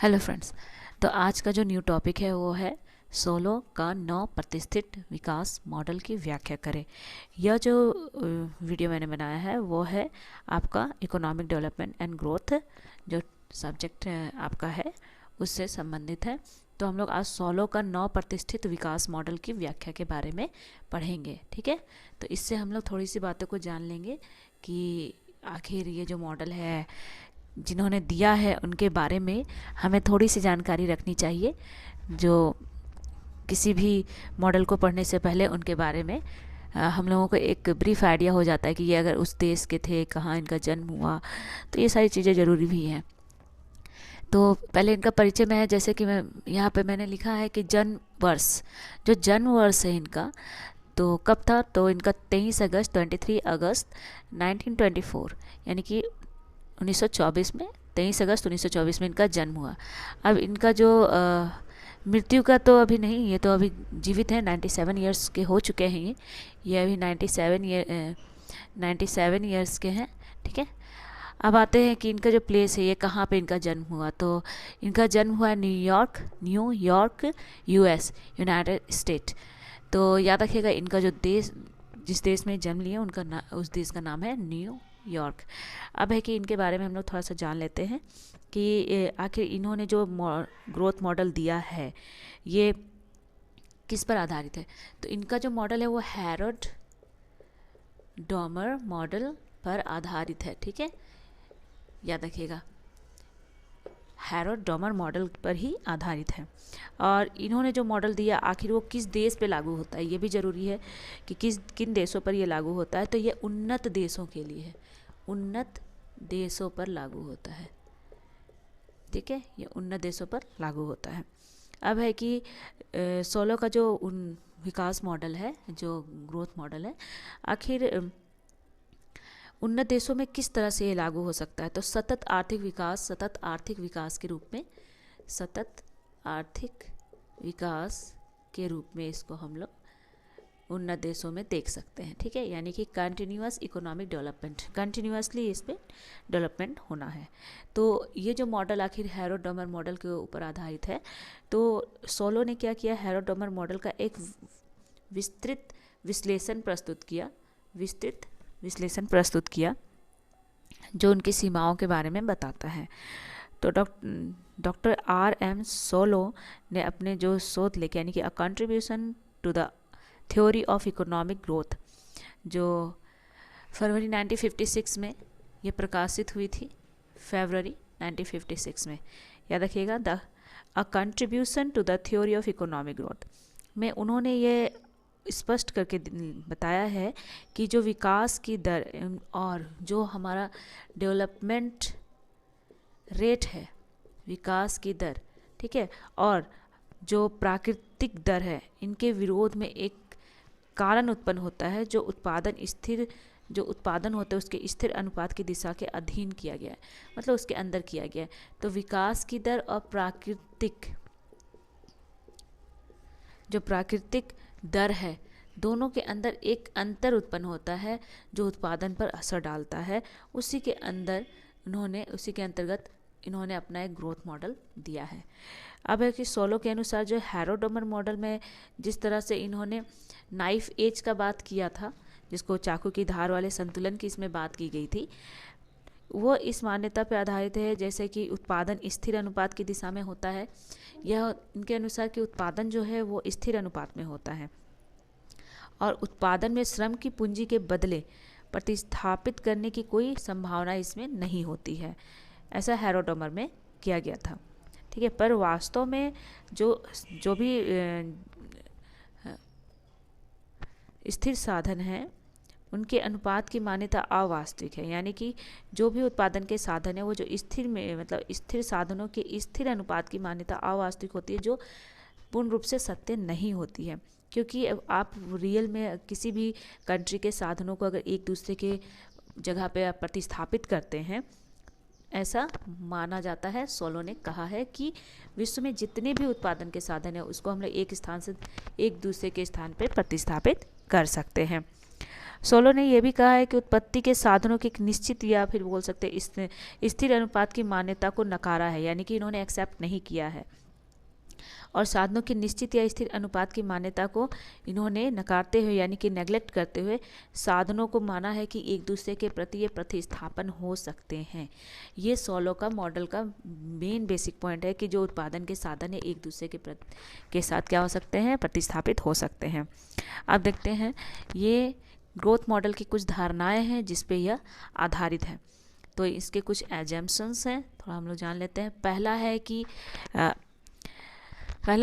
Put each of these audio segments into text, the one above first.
Hello friends. तो आज का जो न्यू टॉपिक है वो है सोलो का 9 प्रतिष्ठित विकास मॉडल की व्याख्या करें। यह जो वीडियो मैंने बनाया है वो है आपका इकोनॉमिक डेवलपमेंट एंड ग्रोथ, जो सब्जेक्ट आपका है उससे संबंधित है। तो हम लोग आज सोलो का 9 प्रतिष्ठित विकास मॉडल की व्याख्या के बारे में पढ़ेंगे। ठीक है, तो इससे हम लोग थोड़ी सी बातों को जान लेंगे कि आखिर ये जो मॉडल है जिन्होंने दिया है उनके बारे में हमें थोड़ी सी जानकारी रखनी चाहिए, जो किसी भी मॉडल को पढ़ने से पहले उनके बारे में हम लोगों को एक ब्रीफ आइडिया हो जाता है कि ये अगर उस देश के थे, कहाँ इनका जन्म हुआ, तो ये सारी चीज़ें ज़रूरी भी हैं। तो पहले इनका परिचय में है, जैसे कि मैं यहाँ पे मैंने लिखा है कि जन्म वर्ष, जो जन्म वर्ष है इनका तो कब था, तो इनका 23 अगस्त 1924 यानी कि 1924 में 23 अगस्त 1924 में इनका जन्म हुआ। अब इनका जो मृत्यु का तो अभी नहीं, ये तो अभी जीवित हैं, 97 ईयर्स के हो चुके हैं। ये अभी 97 ईयर्स के हैं। ठीक है, अब आते हैं कि इनका जो प्लेस है ये कहाँ पे इनका जन्म हुआ। तो इनका जन्म हुआ न्यूयॉर्क यूएस, यूनाइटेड स्टेट। तो याद रखिएगा इनका जो देश, जिस देश में जन्म लिए उनका उस देश का नाम है न्यूयॉर्क। अब है कि इनके बारे में हम लोग थोड़ा सा जान लेते हैं कि आखिर इन्होंने जो ग्रोथ मॉडल दिया है ये किस पर आधारित है। तो इनका जो मॉडल है वो हैरोल्ड डॉमर मॉडल पर आधारित है। ठीक है, याद रखिएगा हैरोल्ड डॉमर मॉडल पर ही आधारित है। और इन्होंने जो मॉडल दिया आखिर वो किस देश पे लागू होता है, ये भी ज़रूरी है कि किन देशों पर ये लागू होता है। तो ये उन्नत देशों के लिए है, उन्नत देशों पर लागू होता है। ठीक है, ये उन्नत देशों पर लागू होता है। अब है कि सोलो का जो विकास मॉडल है, जो ग्रोथ मॉडल है, आखिर उन्नत देशों में किस तरह से ये लागू हो सकता है। तो सतत आर्थिक विकास के रूप में, सतत आर्थिक विकास के रूप में इसको हम लोग उन्नत देशों में देख सकते हैं। ठीक है, यानी कि कंटिन्यूअस इकोनॉमिक डेवलपमेंट, कंटिन्यूअसली इस पर डेवलपमेंट होना है। तो ये जो मॉडल आखिर हैरोल्ड डॉमर मॉडल के ऊपर आधारित है। तो सोलो ने क्या किया, हैरोल्ड डॉमर मॉडल का एक विस्तृत विश्लेषण प्रस्तुत किया जो उनकी सीमाओं के बारे में बताता है। तो डॉक्टर R.M. सोलो ने अपने जो शोध लेके, यानी कि a contribution to the theory of economic growth, जो फरवरी 1956 में ये प्रकाशित हुई थी, फरवरी 1956 में, याद रखिएगा, a contribution to the theory of economic growth में उन्होंने ये स्पष्ट करके बताया है कि जो विकास की दर और जो हमारा डेवलपमेंट रेट है, विकास की दर, ठीक है, और जो प्राकृतिक दर है, इनके विरोध में एक कारण उत्पन्न होता है जो उत्पादन होता है उसके स्थिर अनुपात की दिशा के अधीन किया गया है, मतलब उसके अंदर किया गया है। तो विकास की दर और जो प्राकृतिक दर है, दोनों के अंदर एक अंतर उत्पन्न होता है जो उत्पादन पर असर डालता है। उसी के अंतर्गत इन्होंने अपना एक ग्रोथ मॉडल दिया है। अब है कि सोलो के अनुसार जो हैरोल्ड डॉमर मॉडल में जिस तरह से इन्होंने नाइफ एज का बात किया था, जिसको चाकू की धार वाले संतुलन की इसमें बात की गई थी, वो इस मान्यता पर आधारित है जैसे कि उत्पादन स्थिर अनुपात की दिशा में होता है। यह इनके अनुसार कि उत्पादन जो है वो स्थिर अनुपात में होता है और उत्पादन में श्रम की पूंजी के बदले प्रतिस्थापित करने की कोई संभावना इसमें नहीं होती है। ऐसा हैरोल्ड डॉमर में किया गया था। ठीक है, पर वास्तव में जो भी स्थिर साधन हैं उनके अनुपात की मान्यता अवास्तविक है, यानी कि जो भी उत्पादन के साधन है वो जो स्थिर साधनों के स्थिर अनुपात की मान्यता अवास्तविक होती है, जो पूर्ण रूप से सत्य नहीं होती है। क्योंकि आप रियल में किसी भी कंट्री के साधनों को अगर एक दूसरे के जगह पे आप प्रतिस्थापित करते हैं, ऐसा माना जाता है। सोलो ने कहा है कि विश्व में जितने भी उत्पादन के साधन है उसको हम लोग एक स्थान से एक दूसरे के स्थान पे प्रतिस्थापित कर सकते हैं। सोलो ने यह भी कहा है कि उत्पत्ति के साधनों की एक निश्चित या फिर बोल सकते हैं स्थिर अनुपात की मान्यता को नकारा है, यानी कि इन्होंने एक्सेप्ट नहीं किया है, और साधनों की निश्चित या स्थिर अनुपात की मान्यता को इन्होंने नकारते हुए यानी कि नेग्लेक्ट करते हुए साधनों को माना है कि एक दूसरे के प्रति ये प्रतिस्थापन हो सकते हैं। ये सोलो का मॉडल का मेन बेसिक पॉइंट है कि जो उत्पादन के साधन है एक दूसरे के साथ क्या हो सकते हैं, प्रतिस्थापित हो सकते हैं। अब देखते हैं ये ग्रोथ मॉडल की कुछ धारणाएं हैं जिस पे यह आधारित है। तो इसके कुछ एजम्पशंस हैं, थोड़ा हम लोग जान लेते हैं। पहला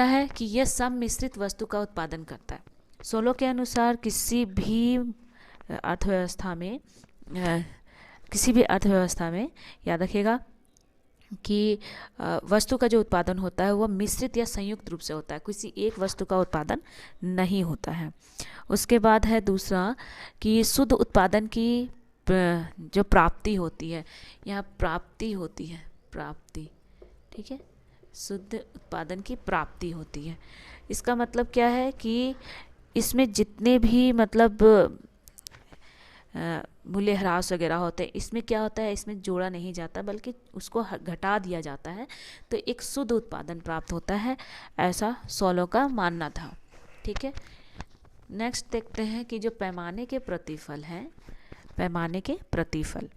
है कि यह सम्मिश्रित वस्तु का उत्पादन करता है। सोलो के अनुसार किसी भी अर्थव्यवस्था में याद रखिएगा कि वस्तु का जो उत्पादन होता है वह मिश्रित या संयुक्त रूप से होता है, किसी एक वस्तु का उत्पादन नहीं होता है। उसके बाद है दूसरा कि शुद्ध उत्पादन की जो प्राप्ति होती है, यहाँ प्राप्ति होती है, प्राप्ति, ठीक है, शुद्ध उत्पादन की प्राप्ति होती है। इसका मतलब क्या है कि इसमें जितने भी मतलब मूल्यह्रास वगैरह होते हैं, इसमें क्या होता है, इसमें जोड़ा नहीं जाता बल्कि उसको घटा दिया जाता है, तो एक शुद्ध उत्पादन प्राप्त होता है, ऐसा सोलो का मानना था। ठीक है, नेक्स्ट देखते हैं कि जो पैमाने के प्रतिफल हैं, पैमाने के प्रतिफल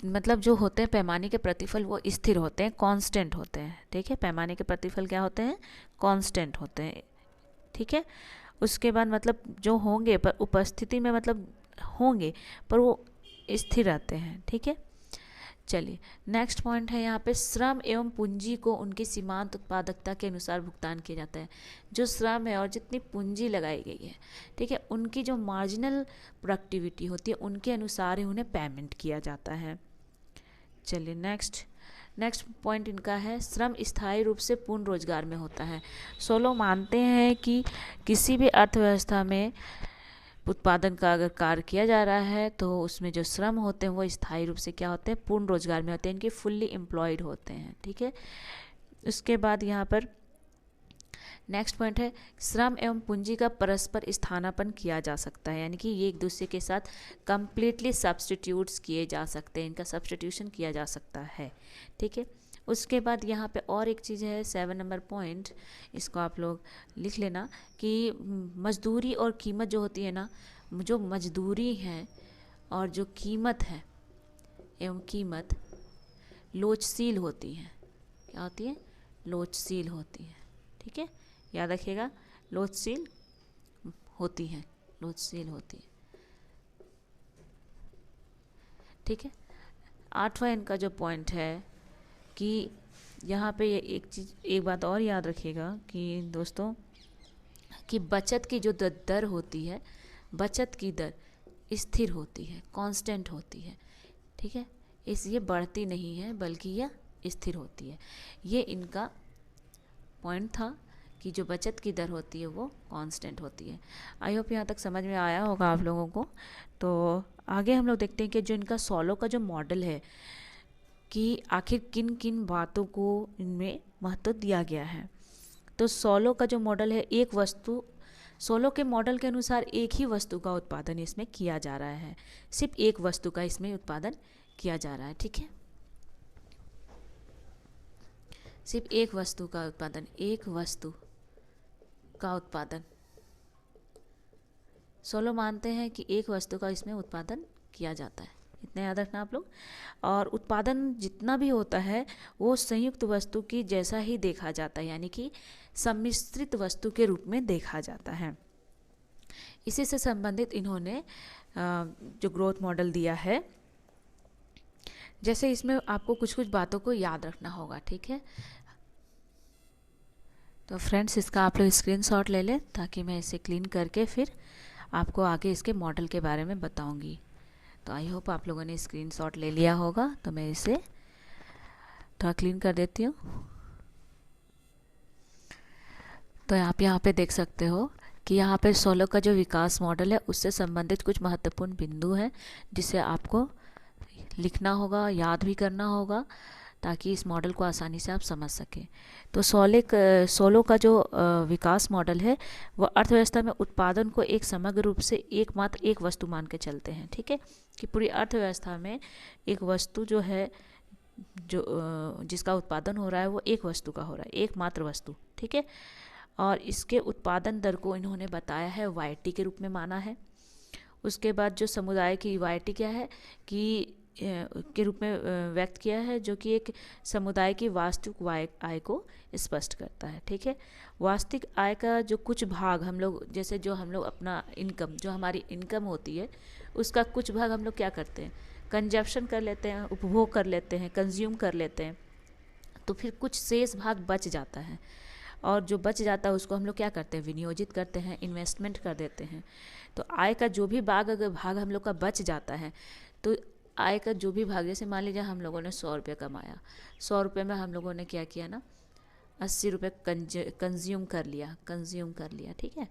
मतलब जो होते हैं पैमाने के प्रतिफल वो स्थिर होते हैं, कांस्टेंट होते हैं। ठीक है, पैमाने के प्रतिफल क्या होते हैं, कांस्टेंट होते हैं। ठीक है, उसके बाद मतलब जो होंगे पर उपस्थिति में मतलब होंगे पर वो स्थिर रहते हैं। ठीक है, चलिए नेक्स्ट पॉइंट है यहाँ पे श्रम एवं पूंजी को उनकी सीमांत उत्पादकता के अनुसार भुगतान किया जाता है। जो श्रम है और जितनी पूंजी लगाई गई है, ठीक है, उनकी जो मार्जिनल प्रोडक्टिविटी होती है उनके अनुसार ही उन्हें पेमेंट किया जाता है। चलिए नेक्स्ट पॉइंट इनका है श्रम स्थायी रूप से पूर्ण रोजगार में होता है। सोलो मानते हैं कि किसी भी अर्थव्यवस्था में उत्पादन का अगर कार्य किया जा रहा है तो उसमें जो श्रम होते हैं वो स्थायी रूप से क्या होते हैं, पूर्ण रोजगार में होते हैं, इनके फुल्ली एम्प्लॉयड होते हैं। ठीक है, उसके बाद यहाँ पर नेक्स्ट पॉइंट है श्रम एवं पूंजी का परस्पर स्थानापन्न किया जा सकता है, यानी कि ये एक दूसरे के साथ कंप्लीटली सब्स्टिट्यूट्स किए जा सकते हैं, इनका सब्स्टिट्यूशन किया जा सकता है। ठीक है, उसके बाद यहाँ पे और एक चीज़ है 7 नंबर पॉइंट, इसको आप लोग लिख लेना कि मजदूरी और कीमत जो होती है ना, जो मजदूरी है और जो कीमत है एवं कीमत लोचशील होती है। क्या होती है, लोचशील होती है। ठीक है, याद रखिएगा, लोचशील होती है, लोचशील होती है। ठीक है, 8वां इनका जो पॉइंट है कि यहाँ पे एक बात और याद रखिएगा कि दोस्तों कि बचत की जो दर होती है, बचत की दर स्थिर होती है, कांस्टेंट होती है। ठीक है, ये बढ़ती नहीं है बल्कि यह स्थिर होती है। ये इनका पॉइंट था कि जो बचत की दर होती है वो कांस्टेंट होती है। आई होप यहाँ तक समझ में आया होगा आप लोगों को। तो आगे हम लोग देखते हैं कि जो इनका सोलो का जो मॉडल है कि आखिर किन किन बातों को इनमें महत्व दिया गया है। तो सोलो का जो मॉडल है, एक वस्तु, सोलो के मॉडल के अनुसार एक ही वस्तु का उत्पादन इसमें किया जा रहा है, सिर्फ एक वस्तु का इसमें उत्पादन किया जा रहा है। ठीक है, सिर्फ एक वस्तु का उत्पादन, एक वस्तु का उत्पादन। सोलो मानते हैं कि एक वस्तु का इसमें उत्पादन किया जाता है, इतना याद रखना आप लोग। और उत्पादन जितना भी होता है वो संयुक्त वस्तु की जैसा ही देखा जाता है, यानी कि सम्मिश्रित वस्तु के रूप में देखा जाता है। इसी से संबंधित इन्होंने जो ग्रोथ मॉडल दिया है, जैसे इसमें आपको कुछ कुछ बातों को याद रखना होगा। ठीक है, तो फ्रेंड्स इसका आप लोग स्क्रीनशॉट ले लें ताकि मैं इसे क्लीन करके फिर आपको आगे इसके मॉडल के बारे में बताऊंगी। तो आई होप आप लोगों ने स्क्रीनशॉट ले लिया होगा, तो मैं इसे थोड़ा क्लीन कर देती हूँ। तो आप यहाँ पे देख सकते हो कि यहाँ पे सोलो का जो विकास मॉडल है उससे संबंधित कुछ महत्वपूर्ण बिंदु हैं जिसे आपको लिखना होगा, याद भी करना होगा ताकि इस मॉडल को आसानी से आप समझ सकें। तो सोलो का जो विकास मॉडल है वो अर्थव्यवस्था में उत्पादन को एक समग्र रूप से एकमात्र एक वस्तु मान के चलते हैं। ठीक है, कि पूरी अर्थव्यवस्था में एक वस्तु जो है, जो जिसका उत्पादन हो रहा है वो एक वस्तु का हो रहा है, एकमात्र वस्तु। ठीक है, और इसके उत्पादन दर को इन्होंने बताया है वाईटी के रूप में माना है। उसके बाद जो समुदाय की वाईटी क्या है कि के रूप में व्यक्त किया है, जो कि एक समुदाय की वास्तविक आय को स्पष्ट करता है। ठीक है, वास्तविक आय का जो कुछ भाग हम लोग, जैसे जो हम लोग अपना इनकम, जो हमारी इनकम होती है उसका कुछ भाग हम लोग क्या करते हैं, कंजप्शन कर लेते हैं, उपभोग कर लेते हैं, कंज्यूम कर लेते हैं, तो फिर कुछ शेष भाग बच जाता है, और जो बच जाता है उसको हम लोग क्या करते हैं, विनियोजित करते हैं, इन्वेस्टमेंट कर देते हैं। तो आय का जो भी अगर भाग हम लोग का बच जाता है, तो आय का जो भी भाग, जैसे मान लीजिए हम लोगों ने 100 रुपये कमाया, 100 रुपये में हम लोगों ने क्या किया ना, 80 रुपये कंज्यूम कर लिया। ठीक है,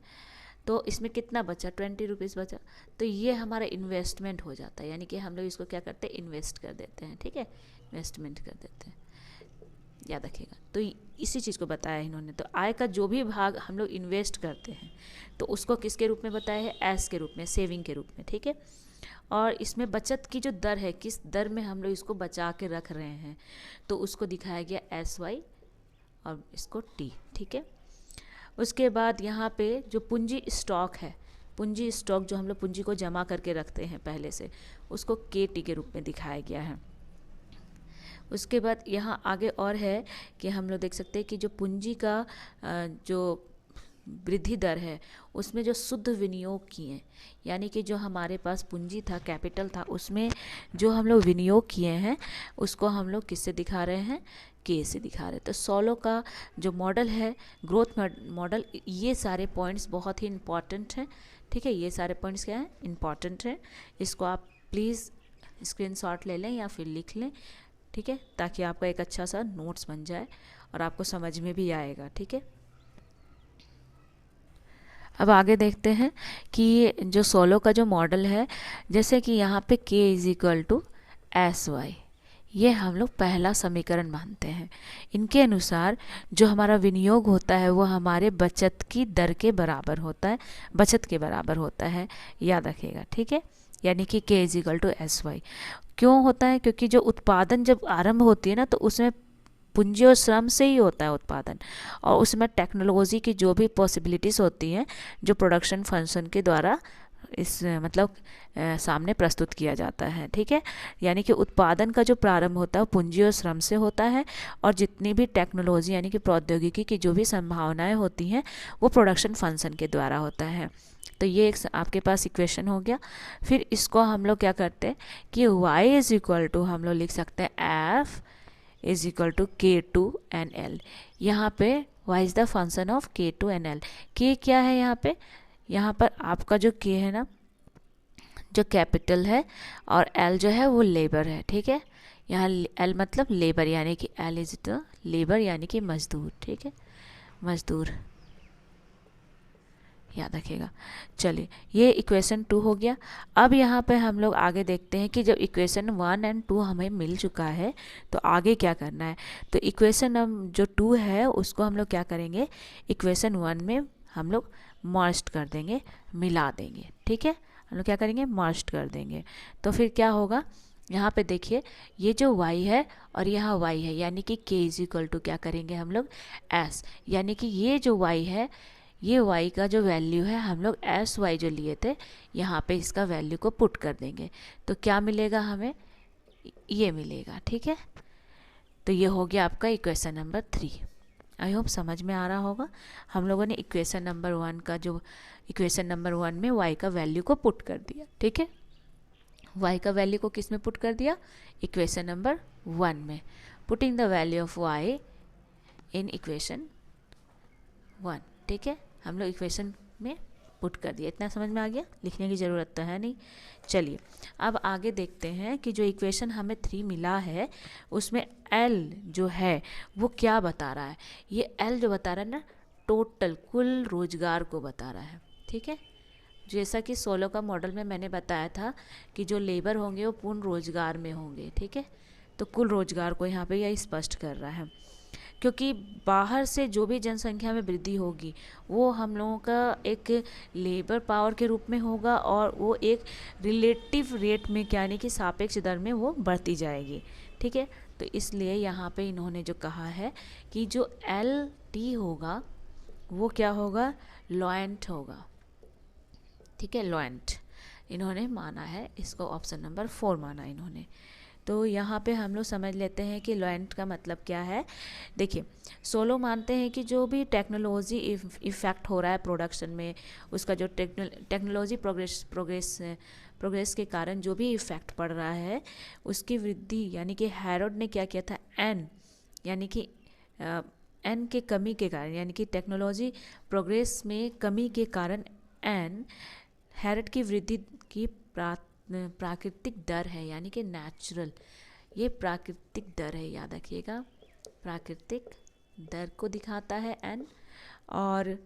तो इसमें कितना बचा, 20 रुपीज़ बचा, तो ये हमारा इन्वेस्टमेंट हो जाता है, यानी कि हम लोग इसको क्या करते हैं, इन्वेस्ट कर देते हैं। ठीक है, इन्वेस्टमेंट कर देते हैं, याद रखिएगा। तो इसी चीज़ को बताया इन्होंने। तो आय का जो भी भाग हम लोग इन्वेस्ट करते हैं तो उसको किसके रूप में बताया है, एस के रूप में, सेविंग के रूप में। ठीक है, और इसमें बचत की जो दर है, किस दर में हम लोग इसको बचा के रख रहे हैं, तो उसको दिखाया गया SY और इसको T। ठीक है, उसके बाद यहाँ पे जो पूंजी स्टॉक है, पूंजी स्टॉक जो हम लोग पूंजी को जमा करके रखते हैं पहले से, उसको KT के रूप में दिखाया गया है। उसके बाद यहाँ आगे और है कि हम लोग देख सकते हैं कि जो पूंजी का जो वृद्धि दर है उसमें जो शुद्ध विनियोग किए, यानी कि जो हमारे पास पूंजी था, कैपिटल था, उसमें जो हम लोग विनियोग किए हैं उसको हम लोग किससे दिखा रहे हैं, के से दिखा रहे हैं। तो सोलो का जो मॉडल है, ग्रोथ मॉडल, ये सारे पॉइंट्स बहुत ही इम्पॉर्टेंट हैं। ठीक है, ये सारे पॉइंट्स क्या हैं, इम्पॉर्टेंट हैं। इसको आप प्लीज़ स्क्रीनशॉट ले लें या फिर लिख लें। ठीक है, ताकि आपका एक अच्छा सा नोट्स बन जाए और आपको समझ में भी आएगा। ठीक है, अब आगे देखते हैं कि जो सोलो का जो मॉडल है, जैसे कि यहाँ पे K = SY, ये हम लोग पहला समीकरण मानते हैं। इनके अनुसार जो हमारा विनियोग होता है वो हमारे बचत की दर के बराबर होता है, बचत के बराबर होता है, याद रखिएगा। ठीक है, यानी कि K = SY क्यों होता है, क्योंकि जो उत्पादन जब आरंभ होती है ना, तो उसमें पूंजी और श्रम से ही होता है उत्पादन, और उसमें टेक्नोलॉजी की जो भी पॉसिबिलिटीज़ होती हैं जो प्रोडक्शन फंक्शन के द्वारा इस मतलब सामने प्रस्तुत किया जाता है। ठीक है, यानी कि उत्पादन का जो प्रारंभ होता है पूंजी और श्रम से होता है, और जितनी भी टेक्नोलॉजी यानी कि प्रौद्योगिकी की जो भी संभावनाएं होती हैं वो प्रोडक्शन फंक्शन के द्वारा होता है। तो ये एक आपके पास इक्वेशन हो गया। फिर इसको हम लोग क्या करते हैं कि y = हम लोग लिख सकते हैं F = K2 and L। यहाँ पे y is the function of K2 and L। K क्या है यहाँ पे, यहाँ पर आपका जो K है ना, जो कैपिटल है, और L जो है वो लेबर है। ठीक है, यहाँ L मतलब लेबर, यानी कि L = लेबर यानी कि मजदूर। ठीक है, मजदूर, याद रखिएगा। चलिए, ये इक्वेशन 2 हो गया। अब यहाँ पे हम लोग आगे देखते हैं कि जब इक्वेशन 1 और 2 हमें मिल चुका है तो आगे क्या करना है। तो इक्वेशन जो 2 है उसको हम लोग क्या करेंगे, इक्वेशन 1 में हम लोग मर्ज कर देंगे, मिला देंगे। ठीक है, हम लोग क्या करेंगे, मर्ज कर देंगे। तो फिर क्या होगा, यहाँ पे देखिए ये जो y है और यहाँ y है, यानी कि K = क्या करेंगे हम लोग, S, यानी कि ये जो y है, ये y का जो वैल्यू है हम लोग SY जो लिए थे यहाँ पे इसका वैल्यू को पुट कर देंगे, तो क्या मिलेगा हमें, ये मिलेगा। ठीक है, तो ये हो गया आपका इक्वेशन नंबर 3। आई होप समझ में आ रहा होगा। हम लोगों ने इक्वेशन नंबर 1 का जो इक्वेशन नंबर 1 में y का वैल्यू को पुट कर दिया। ठीक है, y का वैल्यू को किस में पुट कर दिया, इक्वेशन नंबर 1 में। Putting the value of y in equation 1। ठीक है, हम लोग इक्वेशन में पुट कर दिया। इतना समझ में आ गया, लिखने की ज़रूरत तो है नहीं। चलिए, अब आगे देखते हैं कि जो इक्वेशन हमें 3 मिला है उसमें L जो है वो क्या बता रहा है। ये L जो बता रहा है ना, टोटल कुल रोजगार को बता रहा है। ठीक है, जैसा कि सोलो का मॉडल में मैंने बताया था कि जो लेबर होंगे वो पूर्ण रोजगार में होंगे। ठीक है, तो कुल रोजगार को यहाँ पे यह स्पष्ट कर रहा है, क्योंकि बाहर से जो भी जनसंख्या में वृद्धि होगी वो हम लोगों का एक लेबर पावर के रूप में होगा, और वो एक रिलेटिव रेट में यानी कि सापेक्ष दर में वो बढ़ती जाएगी। ठीक है, तो इसलिए यहाँ पे इन्होंने जो कहा है कि जो LT होगा वो क्या होगा, लॉयंट होगा। ठीक है, लॉयंट इन्होंने माना है, इसको ऑप्शन नंबर 4 माना इन्होंने। तो यहाँ पे हम लोग समझ लेते हैं कि लॉयंट का मतलब क्या है। देखिए, सोलो मानते हैं कि जो भी टेक्नोलॉजी इफ़ेक्ट हो रहा है प्रोडक्शन में, उसका जो टेक्नोलॉजी प्रोग्रेस के कारण जो भी इफ़ेक्ट पड़ रहा है उसकी वृद्धि, यानी कि हैरोल्ड ने क्या किया था, एन यानी कि एन के कमी के कारण, यानी कि टेक्नोलॉजी प्रोग्रेस में कमी के कारण एन हैरोल्ड की वृद्धि की प्राकृतिक दर है, यानी कि नेचुरल, ये प्राकृतिक दर है, याद रखिएगा, प्राकृतिक दर को दिखाता है एन। और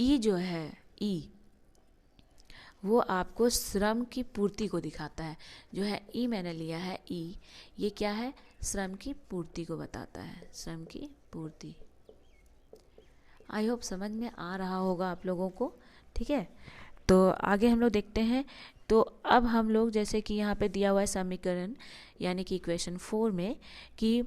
ई जो है, ई वो आपको श्रम की पूर्ति को दिखाता है। जो है ई मैंने लिया है ई, ये क्या है, श्रम की पूर्ति को बताता है, श्रम की पूर्ति। आई होप समझ में आ रहा होगा आप लोगों को। ठीक है, तो आगे हम लोग देखते हैं। तो अब हम लोग जैसे कि यहाँ पे दिया हुआ है समीकरण, यानी कि इक्वेशन 4 में, कि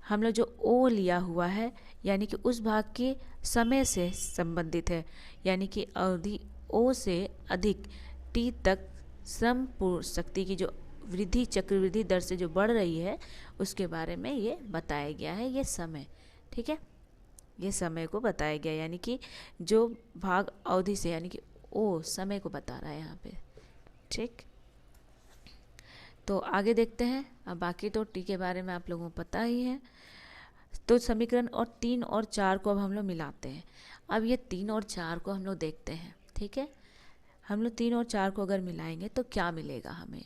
हम लोग जो ओ लिया हुआ है यानी कि उस भाग के समय से संबंधित है, यानी कि अवधि ओ से अधिक टी तक श्रम शक्ति की जो वृद्धि चक्रवृद्धि दर से जो बढ़ रही है उसके बारे में ये बताया गया है, ये समय। ठीक है, ये समय को बताया गया, यानी कि जो भाग अवधि से, यानी कि ओ समय को बता रहा है यहाँ पे। ठीक, तो आगे देखते हैं। अब बाकी तो टी के बारे में आप लोगों को पता ही है। तो समीकरण और 3 और 4 को अब हम लोग मिलाते हैं। अब ये 3 और 4 को हम लोग देखते हैं। ठीक है, हम लोग 3 और 4 को अगर मिलाएंगे तो क्या मिलेगा हमें।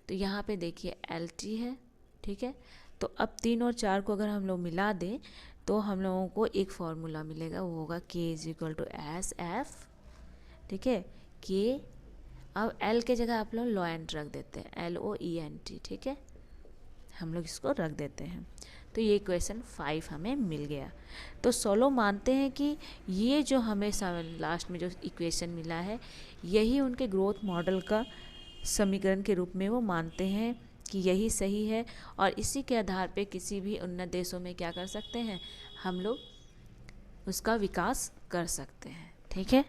तो यहाँ पे देखिए LT है। ठीक है, तो अब 3 और 4 को अगर हम लोग मिला दें तो हम लोगों को एक फॉर्मूला मिलेगा, वो होगा K = SF। ठीक है, K, अब L के जगह आप लोग लॉयंट रख देते हैं, LOENT। ठीक है, हम लोग इसको रख देते हैं। तो ये इक्वेशन 5 हमें मिल गया। तो सोलो मानते हैं कि ये जो हमें लास्ट में जो इक्वेशन मिला है यही उनके ग्रोथ मॉडल का समीकरण के रूप में वो मानते हैं कि यही सही है, और इसी के आधार पे किसी भी उन्नत देशों में क्या कर सकते हैं, हम लोग उसका विकास कर सकते हैं। ठीक है,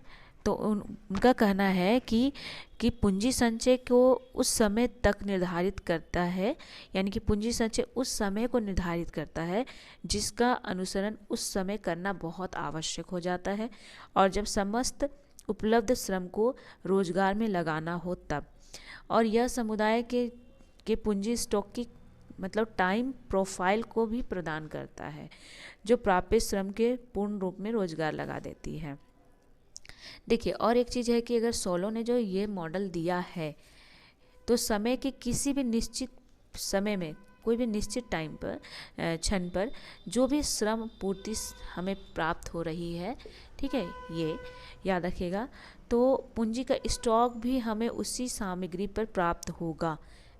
तो उनका कहना है कि पूंजी संचय को उस समय तक निर्धारित करता है, यानी कि पूंजी संचय उस समय को निर्धारित करता है जिसका अनुसरण उस समय करना बहुत आवश्यक हो जाता है, और जब समस्त उपलब्ध श्रम को रोजगार में लगाना हो तब। और यह समुदाय के पूंजी स्टॉक की मतलब टाइम प्रोफाइल को भी प्रदान करता है, जो प्राप्त श्रम के पूर्ण रूप में रोजगार लगा देती है। देखिए, और एक चीज़ है कि अगर सोलो ने जो ये मॉडल दिया है तो समय के किसी भी निश्चित समय में, कोई भी निश्चित टाइम पर, क्षण पर जो भी श्रम पूर्ति हमें प्राप्त हो रही है, ठीक है, ये याद रखिएगा, तो पूंजी का स्टॉक भी हमें उसी सामग्री पर प्राप्त होगा,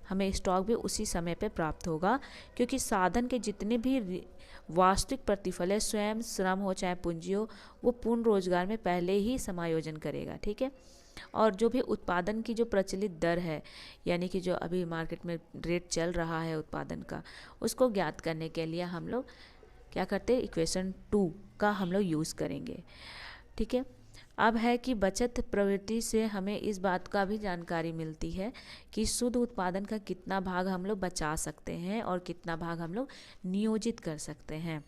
हमें स्टॉक भी उसी समय पर प्राप्त होगा, क्योंकि साधन के जितने भी वास्तविक प्रतिफल है, स्वयं श्रम हो चाहे पूंजी हो, वो पूर्ण रोजगार में पहले ही समायोजन करेगा। ठीक है, और जो भी उत्पादन की जो प्रचलित दर है, यानी कि जो अभी मार्केट में रेट चल रहा है उत्पादन का, उसको ज्ञात करने के लिए हम लोग क्या करते हैं, इक्वेशन 2 का हम लोग यूज़ करेंगे। ठीक है, अब है कि बचत प्रवृत्ति से हमें इस बात का भी जानकारी मिलती है कि शुद्ध उत्पादन का कितना भाग हम लोग बचा सकते हैं और कितना भाग हम लोग नियोजित कर सकते हैं।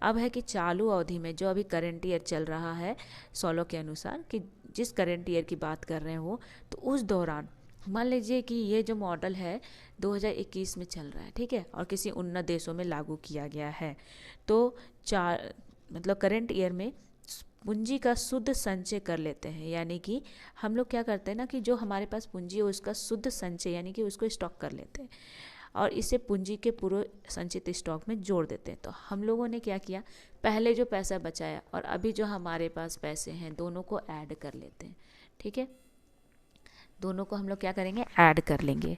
अब है कि चालू अवधि में जो अभी करंट ईयर चल रहा है सोलो के अनुसार, कि जिस करंट ईयर की बात कर रहे हैं वो, तो उस दौरान मान लीजिए कि ये जो मॉडल है 2021 में चल रहा है, ठीक है, और किसी उन्नत देशों में लागू किया गया है, तो मतलब करंट ईयर में पूंजी का शुद्ध संचय कर लेते हैं, यानी कि हम लोग क्या करते हैं ना कि जो हमारे पास पूंजी है उसका शुद्ध संचय यानी कि उसको स्टॉक कर लेते हैं और इसे पूंजी के पूरे संचित स्टॉक में जोड़ देते हैं। तो हम लोगों ने क्या किया, पहले जो पैसा बचाया और अभी जो हमारे पास पैसे हैं दोनों को ऐड कर लेते हैं। ठीक है, दोनों को हम लोग क्या करेंगे, ऐड कर लेंगे।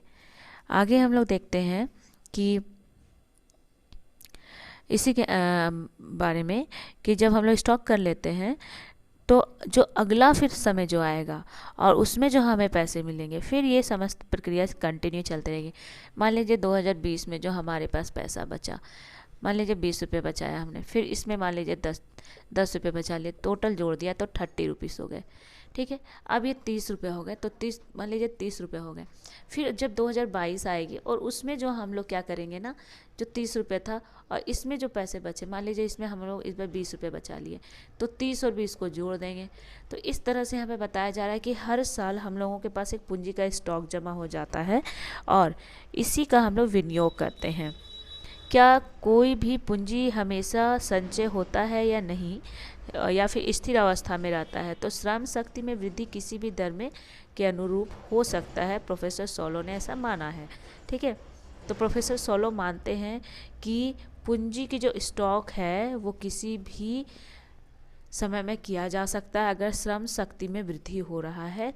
आगे हम लोग देखते हैं कि इसी के बारे में कि जब हम लोग स्टॉक कर लेते हैं तो जो अगला फिर समय जो आएगा और उसमें जो हमें पैसे मिलेंगे, फिर ये समस्त प्रक्रिया कंटिन्यू चलती रहेगी। मान लीजिए 2020 में जो हमारे पास पैसा बचा, मान लीजिए 20 रुपये बचाया हमने, फिर इसमें मान लीजिए 10 रुपये बचा लिए, टोटल जोड़ दिया तो 30 रुपीज़ हो गए। ठीक है, अब ये 30 रुपये हो गए, तो 30 मान लीजिए 30 रुपये हो गए। फिर जब 2022 आएगी और उसमें जो हम लोग क्या करेंगे ना, जो 30 रुपये था और इसमें जो पैसे बचे, मान लीजिए इसमें हम लोग इस बार 20 रुपये बचा लिए, तो 30 और 20 को जोड़ देंगे। तो इस तरह से हमें बताया जा रहा है कि हर साल हम लोगों के पास एक पूंजी का स्टॉक जमा हो जाता है और इसी का हम लोग विनियोग करते हैं। क्या कोई भी पूंजी हमेशा संचय होता है या नहीं, या फिर स्थिर अवस्था में रहता है? तो श्रम शक्ति में वृद्धि किसी भी दर में के अनुरूप हो सकता है, प्रोफेसर सोलो ने ऐसा माना है। ठीक है, तो प्रोफेसर सोलो मानते हैं कि पूंजी की जो स्टॉक है वो किसी भी समय में किया जा सकता है अगर श्रम शक्ति में वृद्धि हो रहा है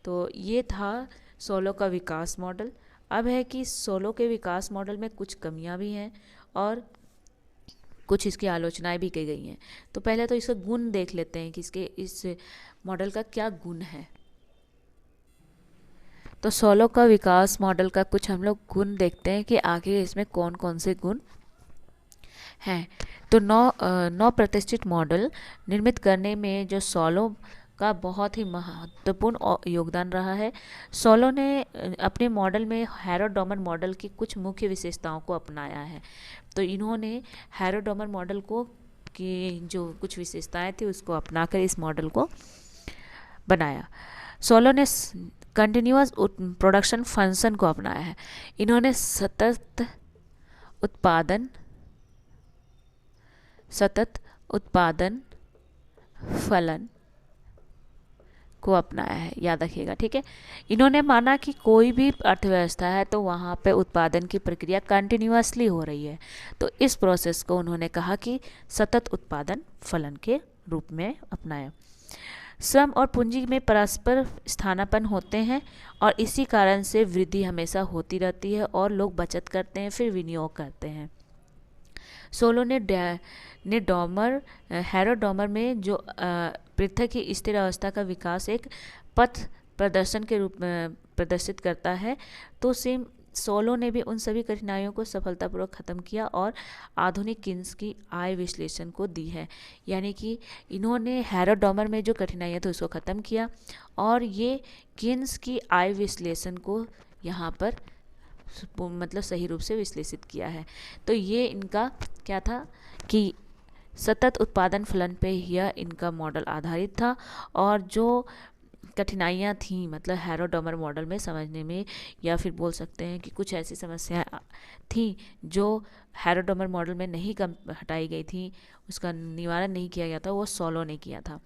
तो ये था सोलो का विकास मॉडल। अब है कि सोलो के विकास मॉडल में कुछ कमियां भी हैं और कुछ इसकी आलोचनाएं भी की गई हैं। तो पहले तो इसका गुण देख लेते हैं कि इसके इस मॉडल का क्या गुण है। तो सोलो का विकास मॉडल का कुछ हम लोग गुण देखते हैं कि आगे इसमें कौन कौन से गुण हैं। तो नौ प्रतिष्ठित मॉडल निर्मित करने में जो सोलो का बहुत ही महत्वपूर्ण योगदान रहा है। सोलो ने अपने मॉडल में हैरोडोमर मॉडल की कुछ मुख्य विशेषताओं को अपनाया है। तो इन्होंने हैरोडोमर मॉडल को की जो कुछ विशेषताएं थी उसको अपनाकर इस मॉडल को बनाया। सोलो ने कंटिन्यूअस प्रोडक्शन फंक्शन को अपनाया है। इन्होंने सतत उत्पादन फलन को अपनाया है, याद रखिएगा। ठीक है, इन्होंने माना कि कोई भी अर्थव्यवस्था है तो वहाँ पे उत्पादन की प्रक्रिया कंटिन्यूअसली हो रही है, तो इस प्रोसेस को उन्होंने कहा कि सतत उत्पादन फलन के रूप में अपनाया। श्रम और पूंजी में परस्पर स्थानापन्न होते हैं और इसी कारण से वृद्धि हमेशा होती रहती है और लोग बचत करते हैं फिर विनियोग करते हैं। सोलो ने हैरोडोमर में जो पृथक की स्थिर अवस्था का विकास एक पथ प्रदर्शन के रूप में प्रदर्शित करता है, तो सेम सोलो ने भी उन सभी कठिनाइयों को सफलतापूर्वक ख़त्म किया और आधुनिक किन्स की आय विश्लेषण को दी है। यानी कि इन्होंने हैरोडोमर में जो कठिनाइयाँ थी उसको ख़त्म किया और ये किन्स की आय विश्लेषण को यहाँ पर मतलब सही रूप से विश्लेषित किया है। तो ये इनका क्या था कि सतत उत्पादन फलन पे यह इनका मॉडल आधारित था और जो कठिनाइयाँ थीं मतलब हैरोडोमर मॉडल में समझने में, या फिर बोल सकते हैं कि कुछ ऐसी समस्याएं थीं जो हैरोडोमर मॉडल में नहीं हटाई गई थी, उसका निवारण नहीं किया गया था, वो सोलो ने किया था।